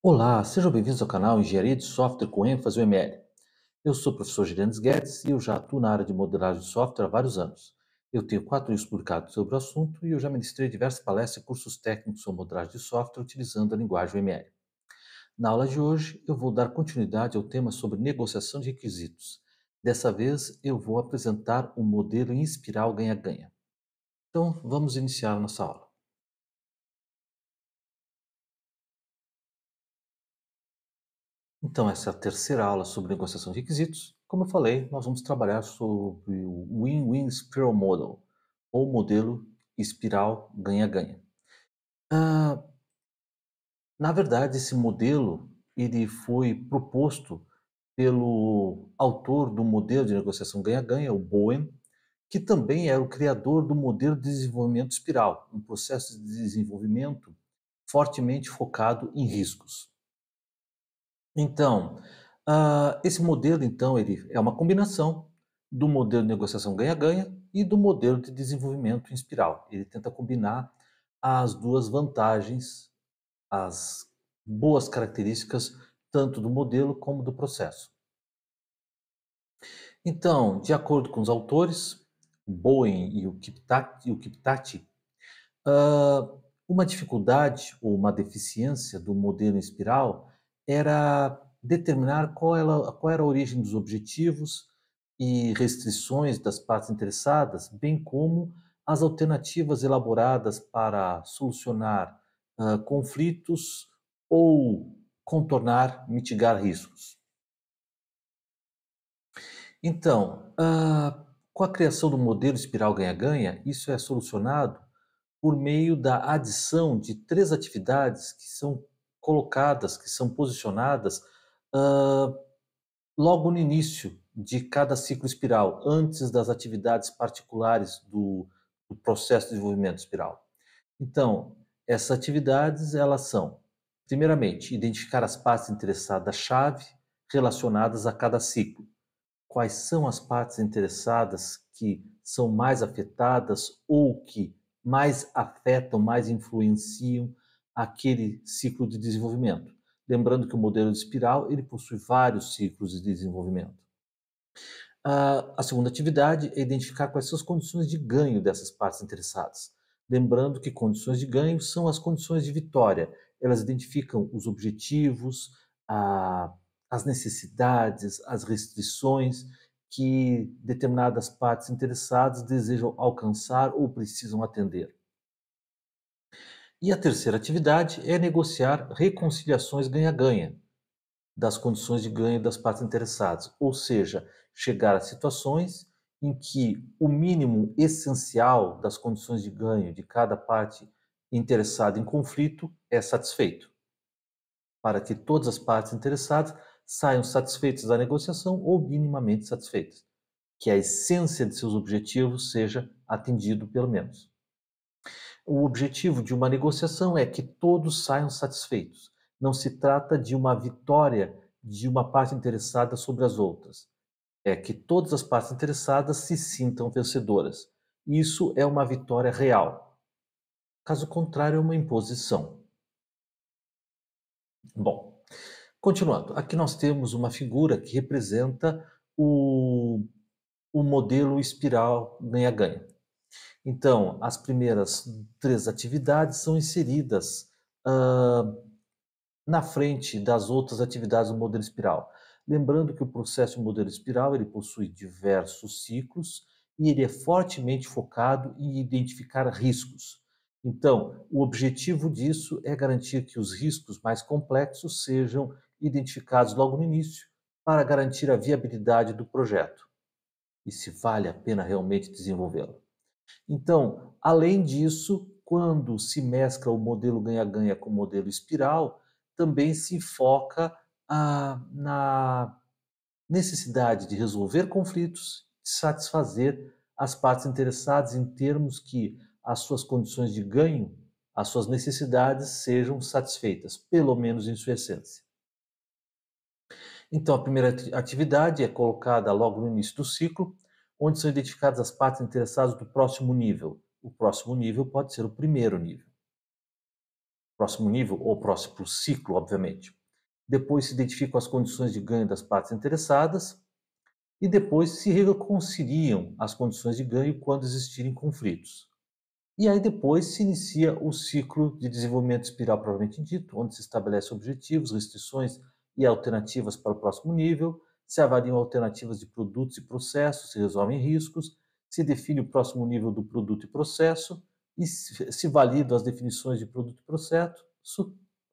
Olá, sejam bem-vindos ao canal Engenharia de Software com ênfase no ML. Eu sou o professor Gilianes Guedes e eu já atuo na área de modelagem de software há vários anos. Eu tenho 4 livros publicados sobre o assunto e eu já ministrei diversas palestras e cursos técnicos sobre modelagem de software utilizando a linguagem ML. Na aula de hoje, eu vou dar continuidade ao tema sobre negociação de requisitos. Dessa vez, eu vou apresentar um modelo em espiral ganha-ganha. Então, vamos iniciar nossa aula. Então, essa é a terceira aula sobre negociação de requisitos. Como eu falei, nós vamos trabalhar sobre o Win-Win Spiral Model, ou modelo espiral ganha-ganha. Ah, na verdade, esse modelo ele foi proposto pelo autor do modelo de negociação ganha-ganha, o Bowen, que também é o criador do modelo de desenvolvimento espiral, um processo de desenvolvimento fortemente focado em riscos. Então, esse modelo, então, ele é uma combinação do modelo de negociação ganha-ganha e do modelo de desenvolvimento em espiral. Ele tenta combinar as duas vantagens, as boas características, tanto do modelo como do processo. Então, de acordo com os autores, o Bowen e o Kiptati, ah, uma dificuldade ou uma deficiência do modelo em espiral era determinar qual era a origem dos objetivos e restrições das partes interessadas, bem como as alternativas elaboradas para solucionar conflitos ou contornar, mitigar riscos. Então, com a criação do modelo espiral ganha-ganha, isso é solucionado por meio da adição de 3 atividades que são colocadas, que são posicionadas, hã, logo no início de cada ciclo espiral, antes das atividades particulares do processo de desenvolvimento espiral. Então, essas atividades elas são, primeiramente, identificar as partes interessadas-chave relacionadas a cada ciclo. Quais são as partes interessadas que são mais afetadas ou que mais afetam, mais influenciam aquele ciclo de desenvolvimento. Lembrando que o modelo de espiral ele possui vários ciclos de desenvolvimento. A segunda atividade é identificar quais são as condições de ganho dessas partes interessadas. Lembrando que condições de ganho são as condições de vitória. Elas identificam os objetivos, a- as necessidades, as restrições que determinadas partes interessadas desejam alcançar ou precisam atender. E a terceira atividade é negociar reconciliações ganha-ganha das condições de ganho das partes interessadas, ou seja, chegar a situações em que o mínimo essencial das condições de ganho de cada parte interessada em conflito é satisfeito, para que todas as partes interessadas saiam satisfeitas da negociação ou minimamente satisfeitas, que a essência de seus objetivos seja atendido pelo menos. O objetivo de uma negociação é que todos saiam satisfeitos. Não se trata de uma vitória de uma parte interessada sobre as outras. É que todas as partes interessadas se sintam vencedoras. Isso é uma vitória real. Caso contrário, é uma imposição. Bom, continuando. Aqui nós temos uma figura que representa o, o modelo espiral ganha-ganha. Então, as primeiras 3 atividades são inseridas hã, na frente das outras atividades do modelo espiral. Lembrando que o processo de modelo espiral ele possui diversos ciclos e ele é fortemente focado em identificar riscos. Então, o objetivo disso é garantir que os riscos mais complexos sejam identificados logo no início para garantir a viabilidade do projeto e se vale a pena realmente desenvolvê-lo. Então, além disso, quando se mescla o modelo ganha-ganha com o modelo espiral, também se foca na necessidade de resolver conflitos, de satisfazer as partes interessadas em termos que as suas condições de ganho, as suas necessidades sejam satisfeitas, pelo menos em sua essência. Então, a primeira atividade é colocada logo no início do ciclo, onde são identificadas as partes interessadas do próximo nível. O próximo nível pode ser o primeiro nível. próximo nível ou próximo ciclo, obviamente. Depois se identificam as condições de ganho das partes interessadas e depois se reconciliam as condições de ganho quando existirem conflitos. E aí depois se inicia o ciclo de desenvolvimento espiral propriamente dito, onde se estabelece objetivos, restrições e alternativas para o próximo nível, se avaliam alternativas de produtos e processos, se resolvem riscos, se define o próximo nível do produto e processo, e se validam as definições de produto e processo,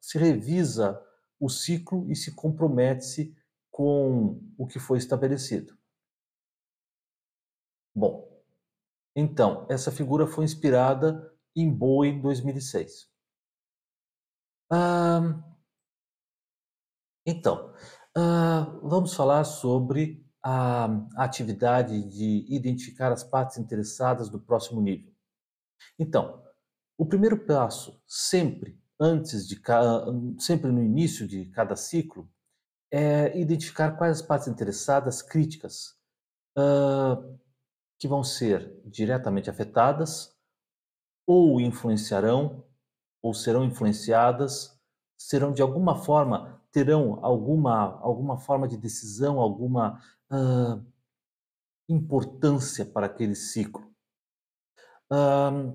se revisa o ciclo e se compromete-se com o que foi estabelecido. Bom, então, essa figura foi inspirada em Bowie 2006. Ah, então, vamos falar sobre a atividade de identificar as partes interessadas do próximo nível. Então, o primeiro passo, sempre no início de cada ciclo, é identificar quais as partes interessadas críticas, ah, que vão ser diretamente afetadas ou influenciarão ou serão influenciadas, serão de alguma forma, terão alguma forma de decisão, alguma importância para aquele ciclo. Hã,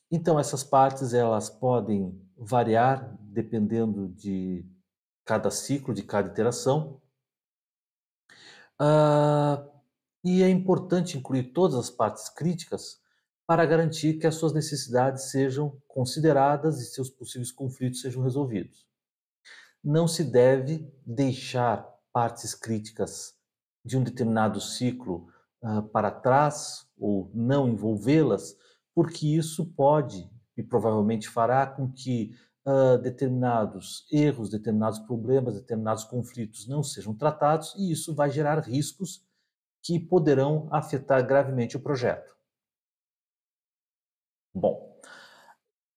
então essas partes elas podem variar dependendo de cada ciclo, de cada interação. Hã, e é importante incluir todas as partes críticas para garantir que as suas necessidades sejam consideradas e seus possíveis conflitos sejam resolvidos. Não se deve deixar partes críticas de um determinado ciclo para trás ou não envolvê-las, porque isso pode e provavelmente fará com que determinados erros, determinados problemas, determinados conflitos não sejam tratados e isso vai gerar riscos que poderão afetar gravemente o projeto. Bom,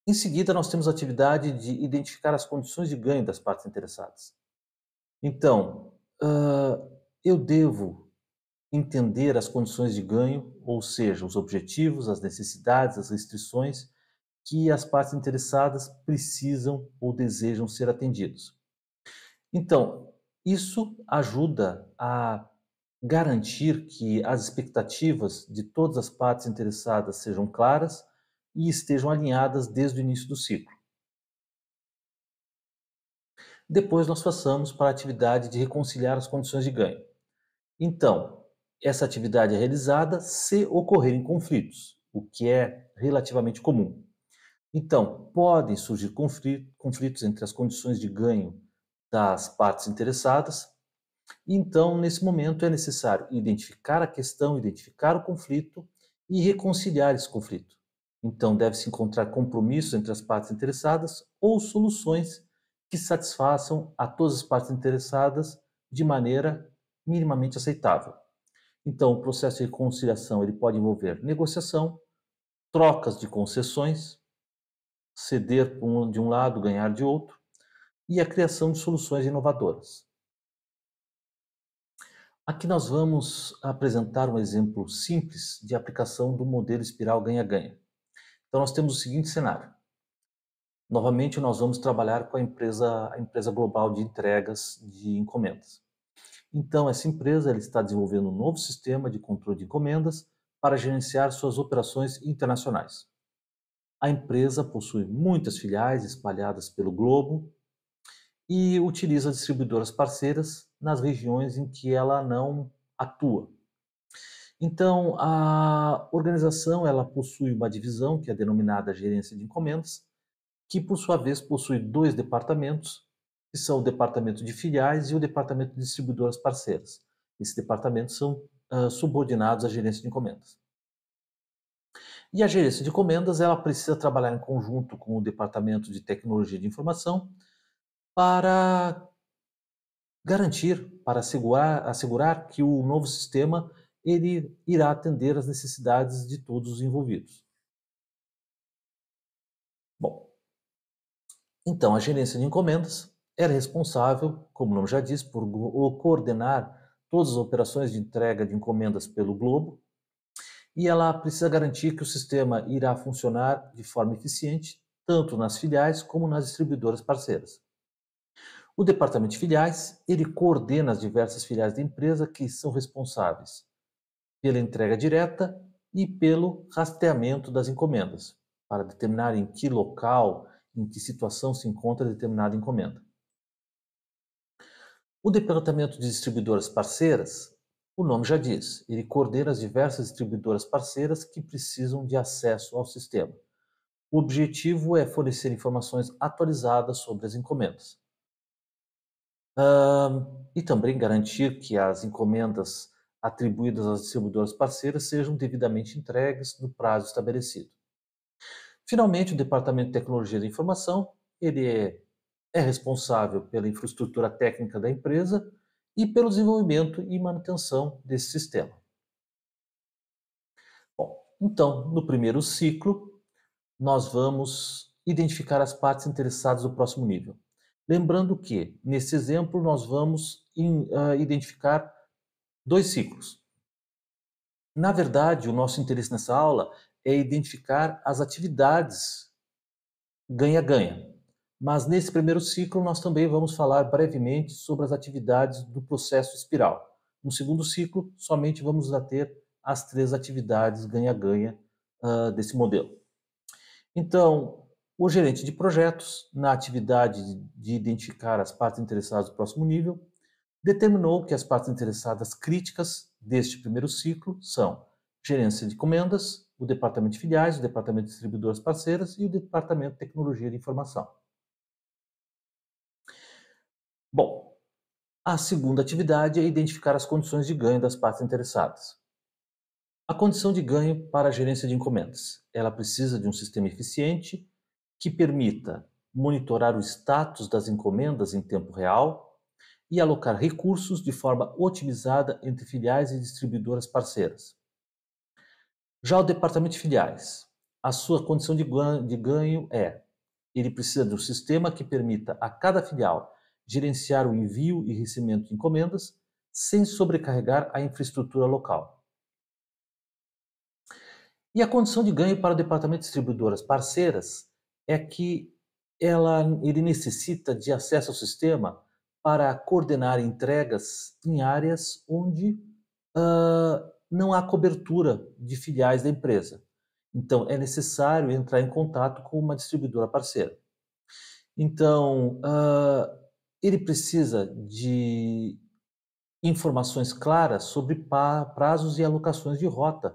em seguida nós temos a atividade de identificar as condições de ganho das partes interessadas. Então, eu devo entender as condições de ganho, ou seja, os objetivos, as necessidades, as restrições que as partes interessadas precisam ou desejam ser atendidos. Então, isso ajuda a garantir que as expectativas de todas as partes interessadas sejam claras e estejam alinhadas desde o início do ciclo. Depois nós passamos para a atividade de reconciliar as condições de ganho. Então, essa atividade é realizada se ocorrerem conflitos, o que é relativamente comum. Então, podem surgir conflitos entre as condições de ganho das partes interessadas. Então, nesse momento, é necessário identificar a questão, identificar o conflito e reconciliar esse conflito. Então, deve-se encontrar compromissos entre as partes interessadas ou soluções que satisfaçam a todas as partes interessadas de maneira minimamente aceitável. Então, o processo de reconciliação ele pode envolver negociação, trocas de concessões, ceder de um lado, ganhar de outro, e a criação de soluções inovadoras. Aqui nós vamos apresentar um exemplo simples de aplicação do modelo espiral ganha-ganha. Então, nós temos o seguinte cenário. Novamente, nós vamos trabalhar com a empresa global de entregas de encomendas. Então, essa empresa ela está desenvolvendo um novo sistema de controle de encomendas para gerenciar suas operações internacionais. A empresa possui muitas filiais espalhadas pelo globo e utiliza distribuidoras parceiras nas regiões em que ela não atua. Então, a organização ela possui uma divisão que é denominada gerência de encomendas, que por sua vez possui dois departamentos, que são o departamento de filiais e o departamento de distribuidoras parceiras. Esses departamentos são subordinados à gerência de encomendas. E a gerência de encomendas ela precisa trabalhar em conjunto com o departamento de tecnologia de informação para garantir, para assegurar que o novo sistema ele irá atender às necessidades de todos os envolvidos. Bom, então a gerência de encomendas era responsável, como o nome já diz, por coordenar todas as operações de entrega de encomendas pelo globo e ela precisa garantir que o sistema irá funcionar de forma eficiente tanto nas filiais como nas distribuidoras parceiras. O departamento de filiais, ele coordena as diversas filiais da empresa que são responsáveis pela entrega direta e pelo rastreamento das encomendas, para determinar em que local, em que situação se encontra determinada encomenda. O departamento de distribuidoras parceiras, o nome já diz, ele coordena as diversas distribuidoras parceiras que precisam de acesso ao sistema. O objetivo é fornecer informações atualizadas sobre as encomendas. E também garantir que as encomendas atribuídas às distribuidoras parceiras sejam devidamente entregues no prazo estabelecido. Finalmente, o Departamento de Tecnologia da Informação, ele é responsável pela infraestrutura técnica da empresa e pelo desenvolvimento e manutenção desse sistema. Bom, então, no primeiro ciclo, nós vamos identificar as partes interessadas do próximo nível. Lembrando que, nesse exemplo, nós vamos identificar 2 ciclos. Na verdade, o nosso interesse nessa aula é identificar as atividades ganha-ganha. Mas nesse primeiro ciclo nós também vamos falar brevemente sobre as atividades do processo espiral. No segundo ciclo, somente vamos ter as 3 atividades ganha-ganha desse modelo. Então, o gerente de projetos, na atividade de identificar as partes interessadas do próximo nível, determinou que as partes interessadas críticas deste primeiro ciclo são gerência de encomendas, o departamento de filiais, o departamento de distribuidoras parceiras e o departamento de tecnologia de informação. Bom, a segunda atividade é identificar as condições de ganho das partes interessadas. A condição de ganho para a gerência de encomendas. Ela precisa de um sistema eficiente que permita monitorar o status das encomendas em tempo real e alocar recursos de forma otimizada entre filiais e distribuidoras parceiras. Já o departamento de filiais, a sua condição de ganho é: ele precisa de um sistema que permita a cada filial gerenciar o envio e recebimento de encomendas sem sobrecarregar a infraestrutura local. E a condição de ganho para o departamento de distribuidoras parceiras é que ele necessita de acesso ao sistema para coordenar entregas em áreas onde não há cobertura de filiais da empresa. Então, é necessário entrar em contato com uma distribuidora parceira. Então, ele precisa de informações claras sobre prazos e alocações de rota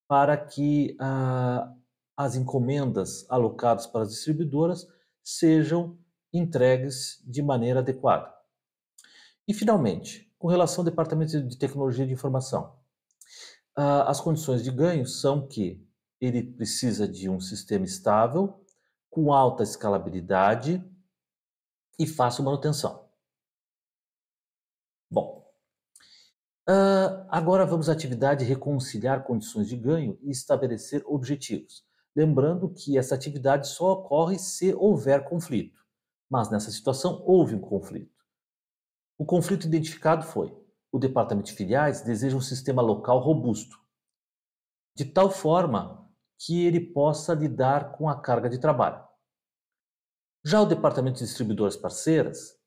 para que as encomendas alocadas para as distribuidoras sejam entregues de maneira adequada. E, finalmente, com relação ao Departamento de Tecnologia de Informação, as condições de ganho são que ele precisa de um sistema estável, com alta escalabilidade e fácil manutenção. Bom, agora vamos à atividade de reconciliar condições de ganho e estabelecer objetivos. Lembrando que essa atividade só ocorre se houver conflito, mas nessa situação houve um conflito. O conflito identificado foi: o departamento de filiais deseja um sistema local robusto, de tal forma que ele possa lidar com a carga de trabalho. Já o departamento de distribuidoras parceiras,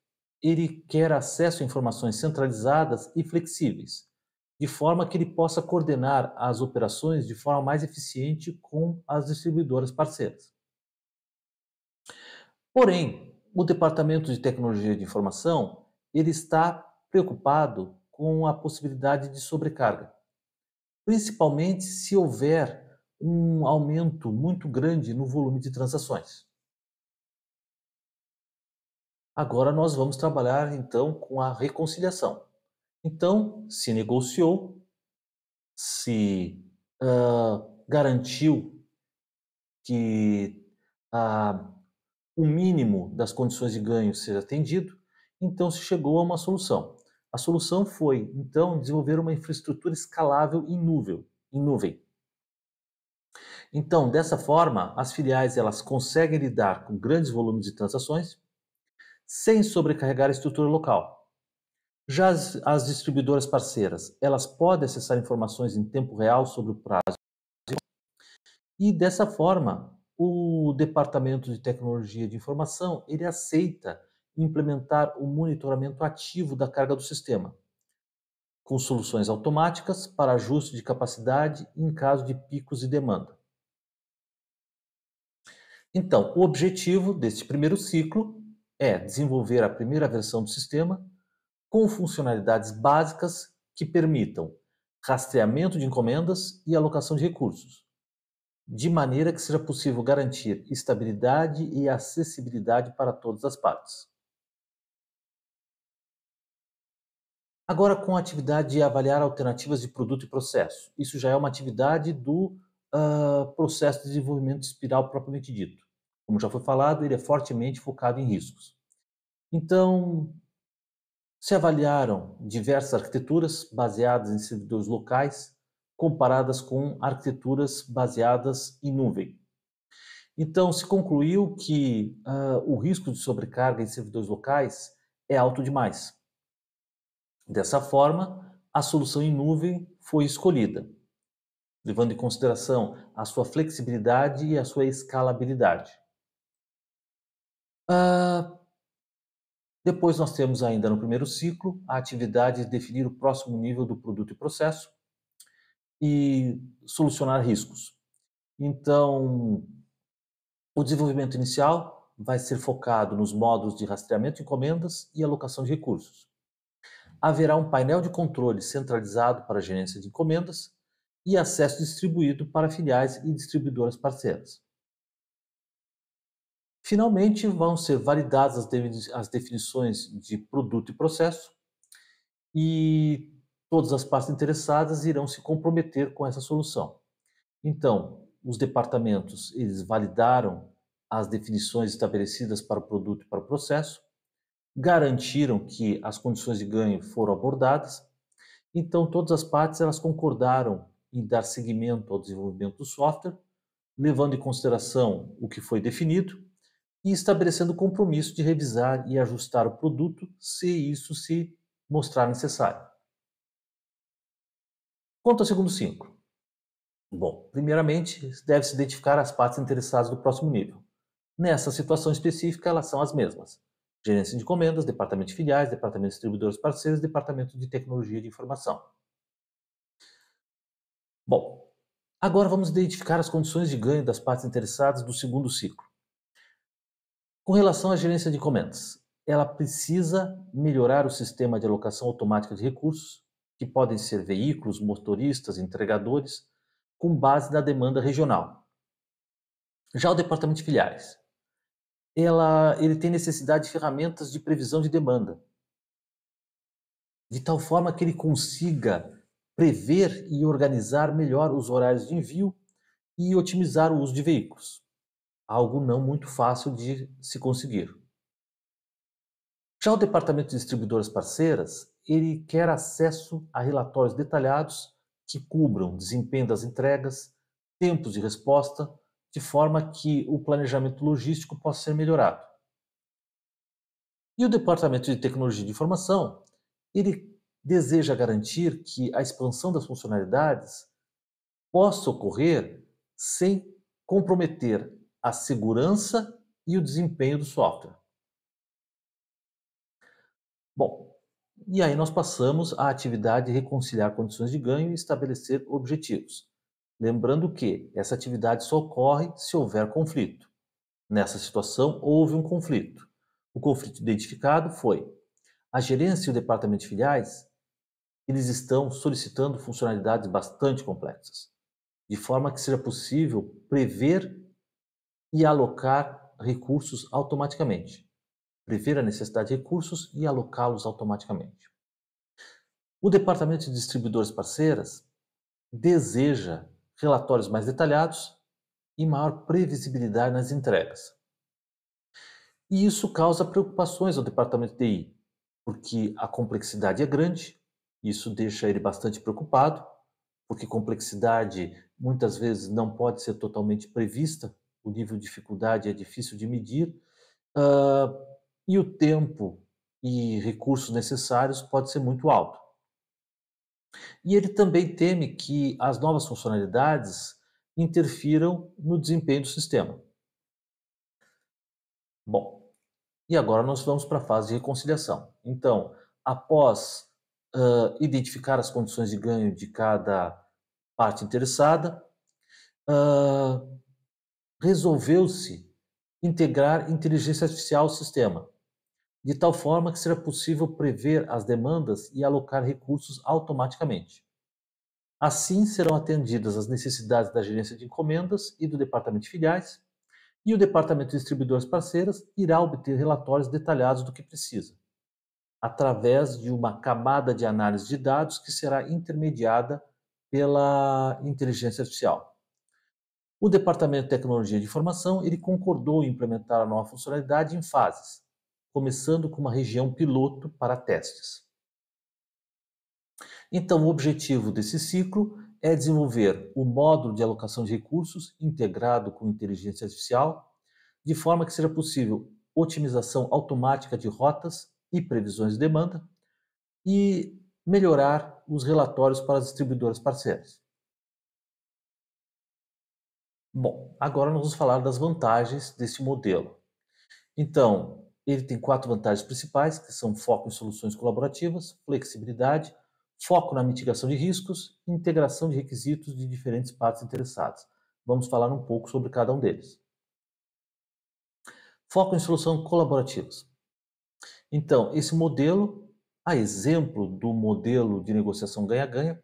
ele quer acesso a informações centralizadas e flexíveis, de forma que ele possa coordenar as operações de forma mais eficiente com as distribuidoras parceiras. Porém, o departamento de tecnologia de informação, ele está preocupado com a possibilidade de sobrecarga, principalmente se houver um aumento muito grande no volume de transações. Agora nós vamos trabalhar então com a reconciliação. Então, se negociou, se garantiu que o mínimo das condições de ganho seja atendido, então se chegou a uma solução. A solução foi, então, desenvolver uma infraestrutura escalável em nuvem. Então, dessa forma, as filiais elas conseguem lidar com grandes volumes de transações sem sobrecarregar a estrutura local. Já as distribuidoras parceiras, elas podem acessar informações em tempo real sobre o prazo e, dessa forma, o departamento de tecnologia de informação, ele aceita implementar o monitoramento ativo da carga do sistema, com soluções automáticas para ajuste de capacidade em caso de picos de demanda. Então, o objetivo deste primeiro ciclo é desenvolver a primeira versão do sistema com funcionalidades básicas que permitam rastreamento de encomendas e alocação de recursos, de maneira que seja possível garantir estabilidade e acessibilidade para todas as partes. Agora, com a atividade de avaliar alternativas de produto e processo. Isso já é uma atividade do processo de desenvolvimento espiral propriamente dito. Como já foi falado, ele é fortemente focado em riscos. Então, se avaliaram diversas arquiteturas baseadas em servidores locais, comparadas com arquiteturas baseadas em nuvem. Então, se concluiu que o risco de sobrecarga em servidores locais é alto demais. Dessa forma, a solução em nuvem foi escolhida, levando em consideração a sua flexibilidade e a sua escalabilidade. Ah, Depois nós temos ainda no primeiro ciclo a atividade de definir o próximo nível do produto e processo e solucionar riscos. Então, o desenvolvimento inicial vai ser focado nos módulos de rastreamento de encomendas e alocação de recursos. Haverá um painel de controle centralizado para a gerência de encomendas e acesso distribuído para filiais e distribuidoras parceiras. Finalmente, vão ser validadas as definições de produto e processo e todas as partes interessadas irão se comprometer com essa solução. Então, os departamentos, eles validaram as definições estabelecidas para o produto e para o processo, garantiram que as condições de ganho foram abordadas. Então, todas as partes elas concordaram em dar seguimento ao desenvolvimento do software, levando em consideração o que foi definido e estabelecendo o compromisso de revisar e ajustar o produto se isso se mostrar necessário. Quanto ao segundo ciclo? Bom, primeiramente, deve-se identificar as partes interessadas do próximo nível. Nessa situação específica, elas são as mesmas: gerência de encomendas, departamento de filiais, departamento de distribuidores parceiros, departamento de tecnologia de informação. Bom, agora vamos identificar as condições de ganho das partes interessadas do segundo ciclo. Com relação à gerência de encomendas, ela precisa melhorar o sistema de alocação automática de recursos, que podem ser veículos, motoristas, entregadores, com base na demanda regional. Já o departamento de filiais, ele tem necessidade de ferramentas de previsão de demanda, de tal forma que ele consiga prever e organizar melhor os horários de envio e otimizar o uso de veículos, algo não muito fácil de se conseguir. Já o departamento de distribuidoras parceiras, ele quer acesso a relatórios detalhados que cubram desempenho das entregas, tempos de resposta, de forma que o planejamento logístico possa ser melhorado. E o departamento de tecnologia de informação, ele deseja garantir que a expansão das funcionalidades possa ocorrer sem comprometer a segurança e o desempenho do software. Bom, e aí nós passamos à atividade de reconciliar condições de ganho e estabelecer objetivos. Lembrando que essa atividade só ocorre se houver conflito. Nessa situação, houve um conflito. O conflito identificado foi: a gerência e o departamento de filiais, eles estão solicitando funcionalidades bastante complexas, de forma que seja possível prever e alocar recursos automaticamente. Prever a necessidade de recursos e alocá-los automaticamente. O departamento de distribuidores parceiras deseja relatórios mais detalhados e maior previsibilidade nas entregas. E isso causa preocupações ao departamento de TI, porque a complexidade é grande, isso deixa ele bastante preocupado, porque complexidade muitas vezes não pode ser totalmente prevista, o nível de dificuldade é difícil de medir, ah, e o tempo e recursos necessários pode ser muito alto. E ele também teme que as novas funcionalidades interfiram no desempenho do sistema. Bom, e agora nós vamos para a fase de reconciliação. Então, após identificar as condições de ganho de cada parte interessada, hã, resolveu-se integrar inteligência artificial ao sistema, de tal forma que será possível prever as demandas e alocar recursos automaticamente. Assim serão atendidas as necessidades da gerência de encomendas e do departamento de filiais, e o departamento de distribuidores parceiras irá obter relatórios detalhados do que precisa, através de uma camada de análise de dados que será intermediada pela inteligência artificial. O Departamento de Tecnologia de Informação ele concordou em implementar a nova funcionalidade em fases, começando com uma região piloto para testes. Então, o objetivo desse ciclo é desenvolver o módulo de alocação de recursos integrado com inteligência artificial, de forma que seja possível otimização automática de rotas e previsões de demanda e melhorar os relatórios para as distribuidoras parceiras. Bom, agora nós vamos falar das vantagens desse modelo. Então, ele tem quatro vantagens principais, que são foco em soluções colaborativas, flexibilidade, foco na mitigação de riscos e integração de requisitos de diferentes partes interessadas. Vamos falar um pouco sobre cada um deles. Foco em soluções colaborativas. Então, esse modelo, a exemplo do modelo de negociação ganha-ganha,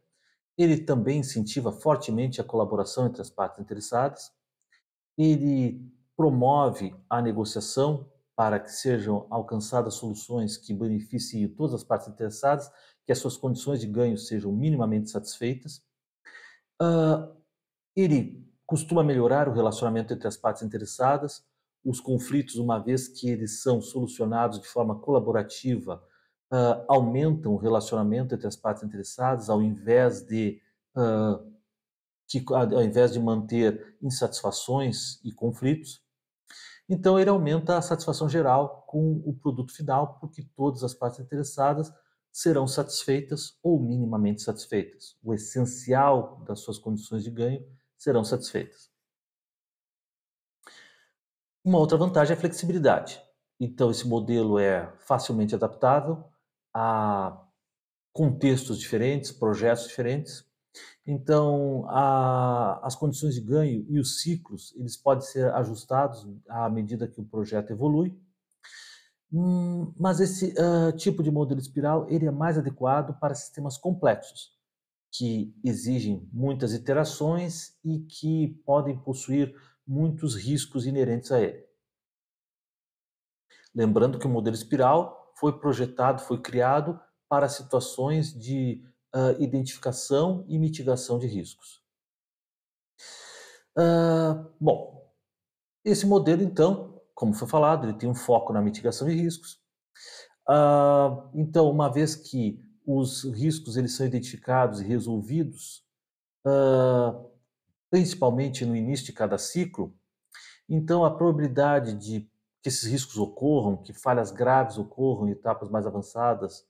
ele também incentiva fortemente a colaboração entre as partes interessadas. Ele promove a negociação para que sejam alcançadas soluções que beneficiem todas as partes interessadas, que as suas condições de ganho sejam minimamente satisfeitas. Ah, ele costuma melhorar o relacionamento entre as partes interessadas, os conflitos, uma vez que eles são solucionados de forma colaborativa, aumentam o relacionamento entre as partes interessadas, ah, ao invés de manter insatisfações e conflitos. Então, ele aumenta a satisfação geral com o produto final, porque todas as partes interessadas serão satisfeitas ou minimamente satisfeitas. O essencial das suas condições de ganho serão satisfeitas. Uma outra vantagem é a flexibilidade. Então, esse modelo é facilmente adaptável a contextos diferentes, projetos diferentes. Então, as condições de ganho e os ciclos, eles podem ser ajustados à medida que o projeto evolui. Mas esse tipo de modelo espiral, ele é mais adequado para sistemas complexos, que exigem muitas iterações e que podem possuir muitos riscos inerentes a ele. Lembrando que o modelo espiral foi projetado, foi criado para situações de identificação e mitigação de riscos. Bom, esse modelo, então, como foi falado, ele tem um foco na mitigação de riscos. Então, uma vez que os riscos eles são identificados e resolvidos, ah, principalmente no início de cada ciclo, então a probabilidade de que esses riscos ocorram, que falhas graves ocorram em etapas mais avançadas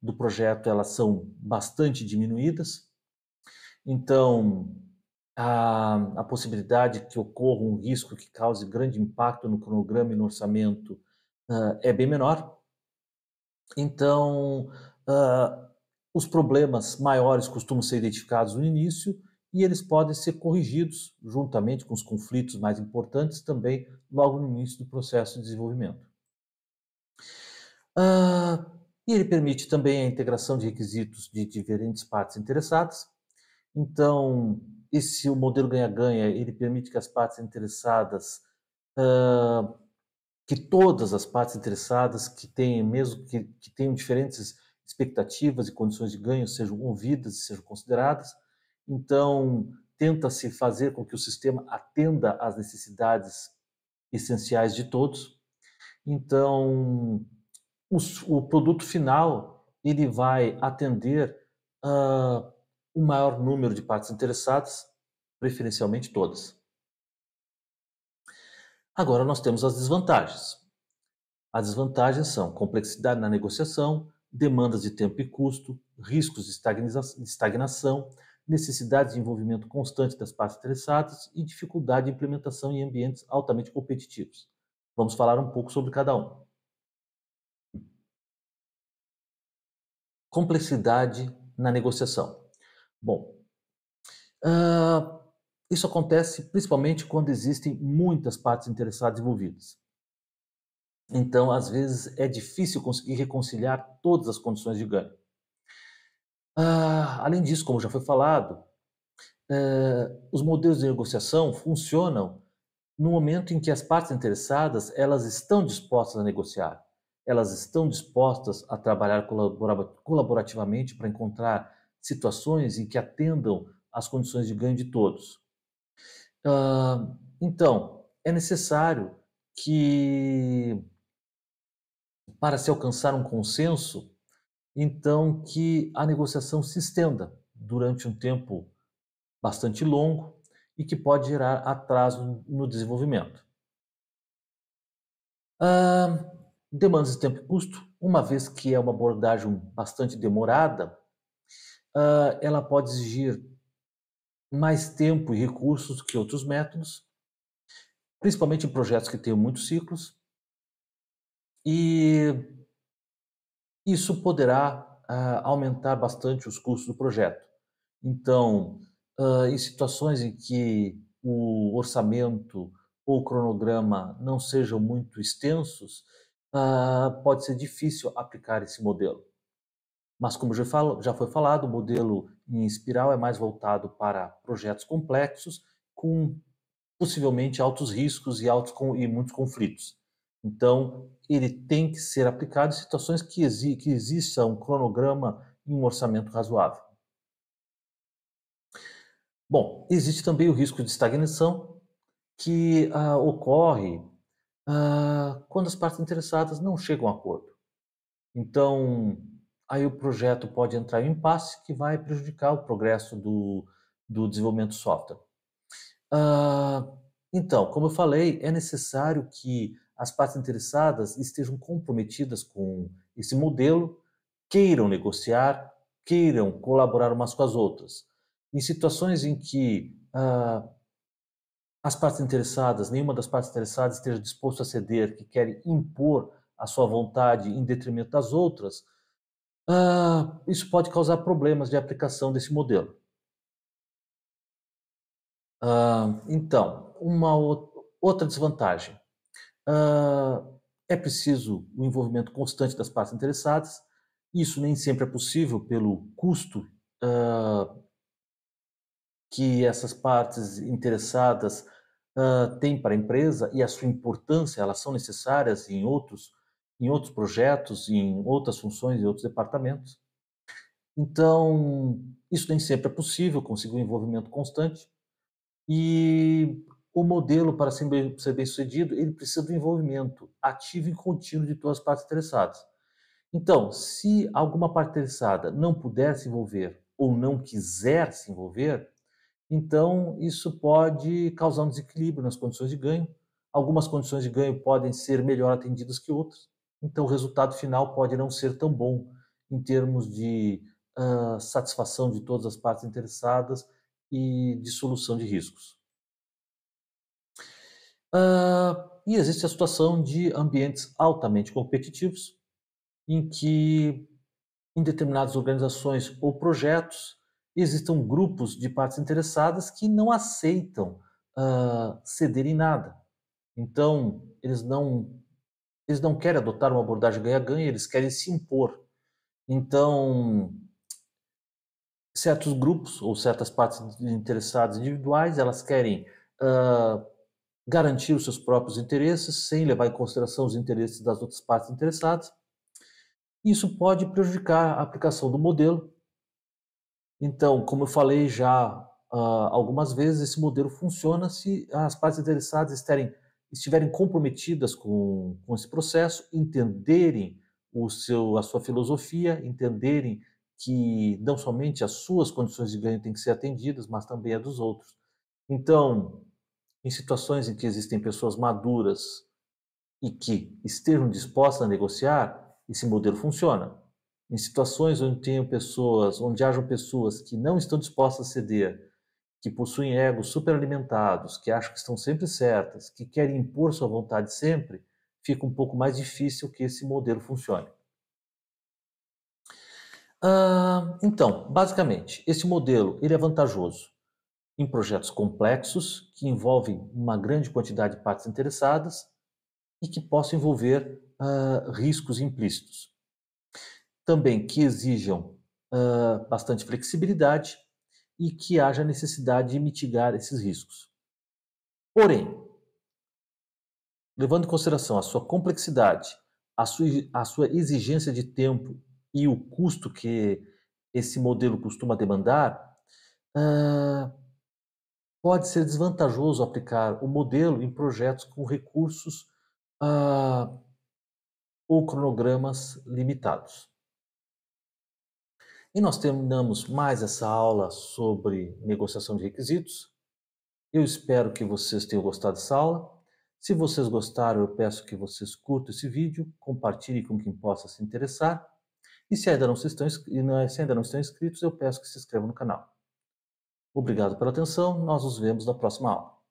do projeto, elas são bastante diminuídas. Então, a possibilidade que ocorra um risco que cause grande impacto no cronograma e no orçamento é bem menor. Então, ah, os problemas maiores costumam ser identificados no início e eles podem ser corrigidos juntamente com os conflitos mais importantes também logo no início do processo de desenvolvimento. Ah, e ele permite também a integração de requisitos de diferentes partes interessadas. Então, esse o modelo ganha-ganha, ele permite que as partes interessadas, ah, que todas as partes interessadas que tenham, mesmo que tenham diferentes expectativas e condições de ganho, sejam ouvidas e sejam consideradas. Então, tenta-se fazer com que o sistema atenda às necessidades essenciais de todos. Então, o produto final ele vai atender ah, o maior número de partes interessadas, preferencialmente todas. Agora nós temos as desvantagens. As desvantagens são complexidade na negociação, demandas de tempo e custo, riscos de estagnação, necessidade de envolvimento constante das partes interessadas e dificuldade de implementação em ambientes altamente competitivos. Vamos falar um pouco sobre cada um. Complexidade na negociação. Bom, hã, isso acontece principalmente quando existem muitas partes interessadas envolvidas. Então, às vezes, é difícil conseguir reconciliar todas as condições de ganho. Além disso, como já foi falado, os modelos de negociação funcionam no momento em que as partes interessadas, elas estão dispostas a negociar, elas estão dispostas a trabalhar colaborativamente para encontrar situações em que atendam às condições de ganho de todos. Então, é necessário que, para se alcançar um consenso, então que a negociação se estenda durante um tempo bastante longo e que pode gerar atraso no desenvolvimento. Ah, Demandas de tempo e custo, uma vez que é uma abordagem bastante demorada, ela pode exigir mais tempo e recursos que outros métodos, principalmente em projetos que tenham muitos ciclos, e isso poderá aumentar bastante os custos do projeto. Então, em situações em que o orçamento ou o cronograma não sejam muito extensos, pode ser difícil aplicar esse modelo. Mas, como já foi falado, o modelo em espiral é mais voltado para projetos complexos, com possivelmente altos riscos e muitos conflitos. Então, ele tem que ser aplicado em situações que exista um cronograma e um orçamento razoável. Bom, existe também o risco de estagnação, que ocorre quando as partes interessadas não chegam a acordo. Então, aí o projeto pode entrar em impasse que vai prejudicar o progresso do desenvolvimento do software. Ah, então, como eu falei, é necessário que as partes interessadas estejam comprometidas com esse modelo, queiram negociar, queiram colaborar umas com as outras. Em situações em que as partes interessadas, nenhuma das partes interessadas esteja disposto a ceder, que querem impor a sua vontade em detrimento das outras, isso pode causar problemas de aplicação desse modelo. Então, outra desvantagem. Ah, É preciso o envolvimento constante das partes interessadas. Isso nem sempre é possível pelo custo ah, que essas partes interessadas têm para a empresa e a sua importância, elas são necessárias em outros projetos, em outras funções, em outros departamentos. Então, isso nem sempre é possível conseguir um envolvimento constante. E o modelo, para ser bem-sucedido, ele precisa do envolvimento ativo e contínuo de todas as partes interessadas. Então, se alguma parte interessada não puder se envolver ou não quiser se envolver, então isso pode causar um desequilíbrio nas condições de ganho. Algumas condições de ganho podem ser melhor atendidas que outras. Então, o resultado final pode não ser tão bom em termos de satisfação de todas as partes interessadas e de solução de riscos. E existe a situação de ambientes altamente competitivos, em que, em determinadas organizações ou projetos, existam grupos de partes interessadas que não aceitam ceder em nada. Então, eles não querem adotar uma abordagem ganha-ganha, eles querem se impor. Então, certos grupos ou certas partes interessadas individuais, elas querem ah, garantir os seus próprios interesses, sem levar em consideração os interesses das outras partes interessadas. Isso pode prejudicar a aplicação do modelo. Então, como eu falei já algumas vezes, esse modelo funciona se as partes interessadas estiverem comprometidas com esse processo, entenderem a sua filosofia, entenderem que não somente as suas condições de ganho têm que ser atendidas, mas também a dos outros. Então, em situações em que existem pessoas maduras e que estejam dispostas a negociar, esse modelo funciona. Em situações onde hajam pessoas que não estão dispostas a ceder que possuem egos superalimentados, que acham que estão sempre certas, que querem impor sua vontade sempre, fica um pouco mais difícil que esse modelo funcione. Então, basicamente, esse modelo ele é vantajoso em projetos complexos que envolvem uma grande quantidade de partes interessadas e que possam envolver riscos implícitos. Também que exijam bastante flexibilidade e que haja necessidade de mitigar esses riscos. Porém, levando em consideração a sua complexidade, a sua exigência de tempo e o custo que esse modelo costuma demandar, ah, pode ser desvantajoso aplicar o modelo em projetos com recursos ah, ou cronogramas limitados. E nós terminamos mais essa aula sobre negociação de requisitos. Eu espero que vocês tenham gostado dessa aula. Se vocês gostaram, eu peço que vocês curtam esse vídeo, compartilhem com quem possa se interessar. E se ainda não estão inscritos, eu peço que se inscrevam no canal. Obrigado pela atenção, nós nos vemos na próxima aula.